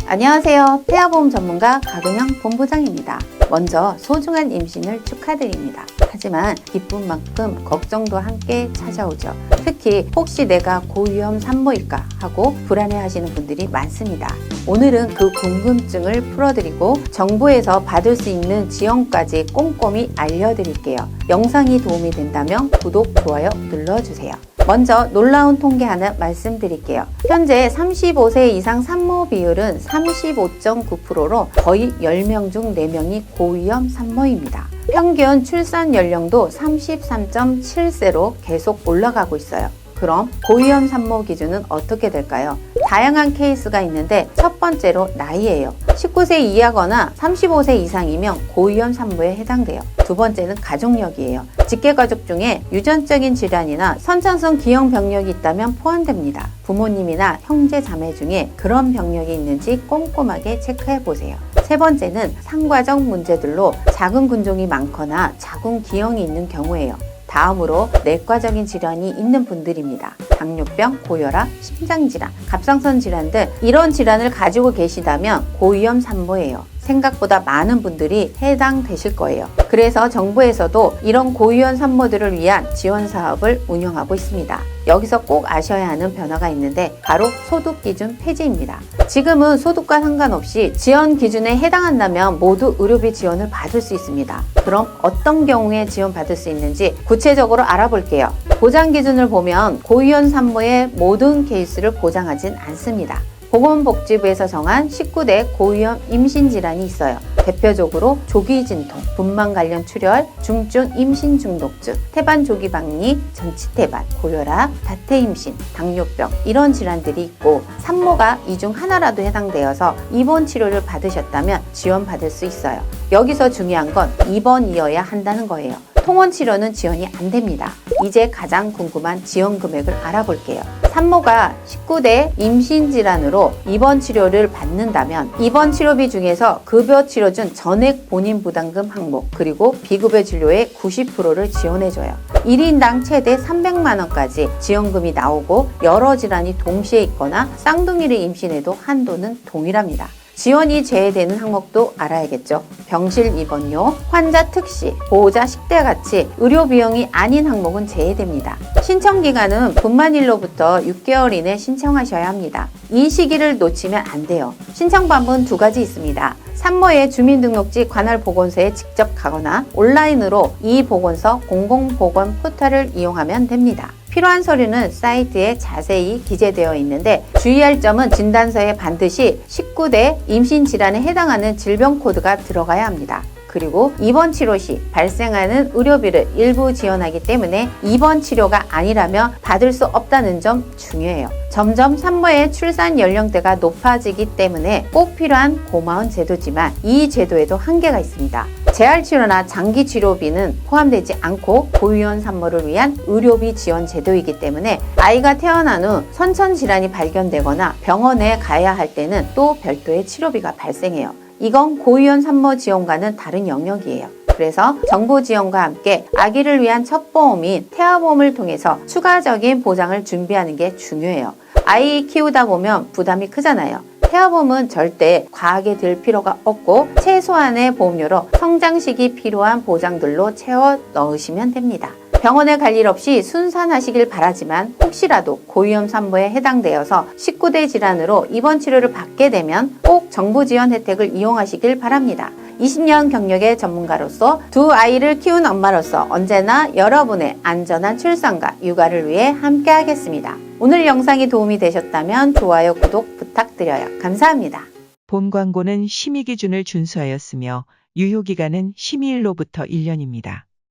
안녕하세요. 태아보험 전문가 가근영 본부장입니다. 먼저 소중한 임신을 축하드립니다. 하지만 기쁨만큼 걱정도 함께 찾아오죠. 특히 혹시 내가 고위험 산모일까 하고 불안해하시는 분들이 많습니다. 오늘은 그 궁금증을 풀어드리고 정부에서 받을 수 있는 지원까지 꼼꼼히 알려드릴게요. 영상이 도움이 된다면 구독, 좋아요 눌러주세요. 먼저 놀라운 통계 하나 말씀드릴게요. 현재 35세 이상 산모 비율은 35.9%로 거의 10명 중 4명이 고위험 산모입니다. 평균 출산 연령도 33.7세로 계속 올라가고 있어요. 그럼 고위험 산모 기준은 어떻게 될까요? 다양한 케이스가 있는데 첫 번째로 나이예요. 19세 이하거나 35세 이상이면 고위험 산모에 해당돼요. 두 번째는 가족력이에요. 직계가족 중에 유전적인 질환이나 선천성 기형 병력이 있다면 포함됩니다. 부모님이나 형제 자매 중에 그런 병력이 있는지 꼼꼼하게 체크해 보세요. 세 번째는 상과적 문제들로 자궁 근종이 많거나 자궁 기형이 있는 경우예요. 다음으로 내과적인 질환이 있는 분들입니다. 당뇨병, 고혈압, 심장질환, 갑상선 질환 등 이런 질환을 가지고 계시다면 고위험 산모예요. 생각보다 많은 분들이 해당되실 거예요. 그래서 정부에서도 이런 고위험 산모들을 위한 지원 사업을 운영하고 있습니다. 여기서 꼭 아셔야 하는 변화가 있는데 바로 소득 기준 폐지입니다. 지금은 소득과 상관없이 지원 기준에 해당한다면 모두 의료비 지원을 받을 수 있습니다. 그럼 어떤 경우에 지원받을 수 있는지 구체적으로 알아볼게요. 보장 기준을 보면 고위험 산모의 모든 케이스를 보장하진 않습니다. 보건복지부에서 정한 19대 고위험 임신질환이 있어요. 대표적으로 조기진통, 분만 관련 출혈, 중증 임신 중독증, 태반 조기 박리, 전치태반, 고혈압, 다태임신, 당뇨병 이런 질환들이 있고 산모가 이 중 하나라도 해당되어서 입원 치료를 받으셨다면 지원받을 수 있어요. 여기서 중요한 건 입원이어야 한다는 거예요. 통원 치료는 지원이 안 됩니다. 이제 가장 궁금한 지원 금액을 알아볼게요. 산모가 19대 임신질환으로 입원 치료를 받는다면 입원 치료비 중에서 급여 치료준 전액 본인 부담금 항목 그리고 비급여 진료의 90%를 지원해줘요. 1인당 최대 300만 원까지 지원금이 나오고 여러 질환이 동시에 있거나 쌍둥이를 임신해도 한도는 동일합니다. 지원이 제외되는 항목도 알아야겠죠. 병실 입원료, 환자 특시, 보호자 식대 같이 의료 비용이 아닌 항목은 제외됩니다. 신청 기간은 분만일로부터 6개월 이내 신청하셔야 합니다. 이 시기를 놓치면 안 돼요. 신청 방법은 두 가지 있습니다. 산모의 주민등록지 관할 보건소에 직접 가거나 온라인으로 이 보건소 공공보건 포털을 이용하면 됩니다. 필요한 서류는 사이트에 자세히 기재되어 있는데 주의할 점은 진단서에 반드시 19대 임신질환에 해당하는 질병 코드가 들어가야 합니다. 그리고 입원 치료 시 발생하는 의료비를 일부 지원하기 때문에 입원 치료가 아니라면 받을 수 없다는 점 중요해요. 점점 산모의 출산 연령대가 높아지기 때문에 꼭 필요한 고마운 제도지만 이 제도에도 한계가 있습니다. 재활치료나 장기치료비는 포함되지 않고 고위험 산모를 위한 의료비 지원 제도이기 때문에 아이가 태어난 후 선천질환이 발견되거나 병원에 가야 할 때는 또 별도의 치료비가 발생해요. 이건 고위험 산모 지원과는 다른 영역이에요. 그래서 정부 지원과 함께 아기를 위한 첫 보험인 태아보험을 통해서 추가적인 보장을 준비하는 게 중요해요. 아이 키우다 보면 부담이 크잖아요. 태아보험은 절대 과하게 들 필요가 없고 최소한의 보험료로 성장 시기 필요한 보장들로 채워 넣으시면 됩니다. 병원에 갈 일 없이 순산하시길 바라지만 혹시라도 고위험 산모에 해당되어서 19대 질환으로 입원 치료를 받게 되면 꼭 정부 지원 혜택을 이용하시길 바랍니다. 20년 경력의 전문가로서 두 아이를 키운 엄마로서 언제나 여러분의 안전한 출산과 육아를 위해 함께 하겠습니다. 오늘 영상이 도움이 되셨다면 좋아요, 구독 부탁드려요. 감사합니다. 본 광고는 심의 기준을 준수하였으며 유효기간은 심의일로부터 1년입니다.